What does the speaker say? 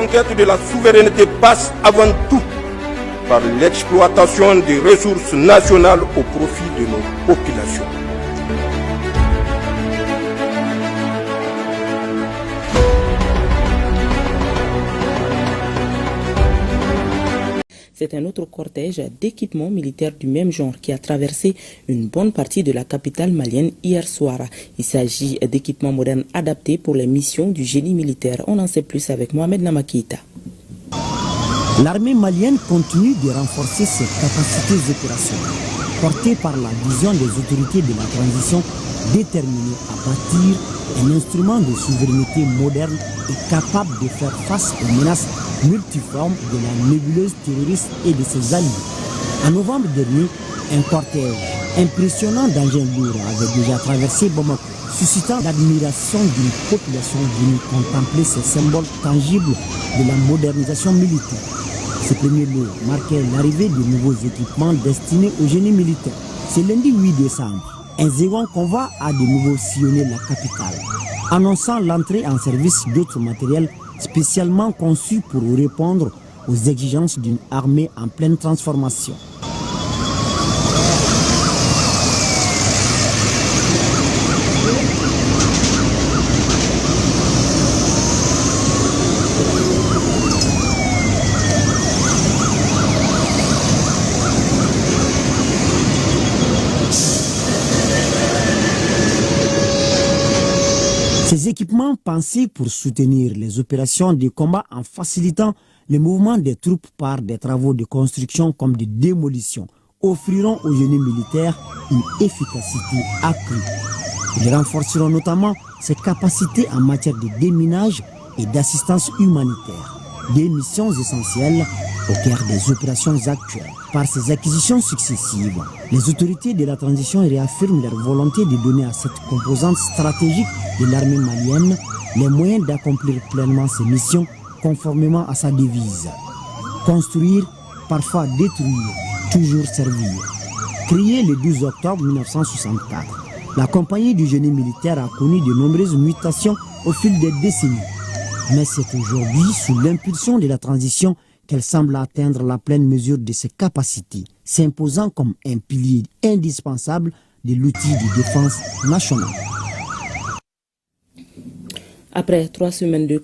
conquête de la souveraineté passe avant tout par l'exploitation des ressources nationales au profit de nos populations. C'est un autre cortège d'équipements militaires du même genre qui a traversé une bonne partie de la capitale malienne hier soir. Il s'agit d'équipements modernes adaptés pour les missions du génie militaire. On en sait plus avec Mohamed Namakita. L'armée malienne continue de renforcer ses capacités opérationnelles, portée par la vision des autorités de la transition déterminées à bâtir un instrument de souveraineté moderne et capable de faire face aux menaces multiformes de la nébuleuse terroriste et de ses alliés. En novembre dernier, un cortège impressionnant d'engins lourds avait déjà traversé Bamako, suscitant l'admiration d'une population venue contempler ces symboles tangibles de la modernisation militaire. Ces premiers lots marquaient l'arrivée de nouveaux équipements destinés au génie militaire. Ce lundi 8 décembre, un second convoi a de nouveau sillonné la capitale, annonçant l'entrée en service d'autres matériels spécialement conçus pour répondre aux exigences d'une armée en pleine transformation. Ces équipements pensés pour soutenir les opérations de combat en facilitant le mouvement des troupes par des travaux de construction comme de démolition offriront au génie militaire une efficacité accrue. Ils renforceront notamment ses capacités en matière de déminage et d'assistance humanitaire, des missions essentielles au cœur des opérations actuelles. Par ces acquisitions successives, les autorités de la transition réaffirment leur volonté de donner à cette composante stratégique de l'armée malienne les moyens d'accomplir pleinement ses missions conformément à sa devise. Construire, parfois détruire, toujours servir. Créée le 12 octobre 1964, la compagnie du génie militaire a connu de nombreuses mutations au fil des décennies. Mais c'est aujourd'hui, sous l'impulsion de la transition, qu'elle semble atteindre la pleine mesure de ses capacités, s'imposant comme un pilier indispensable de l'outil de défense nationale. Après 3 semaines de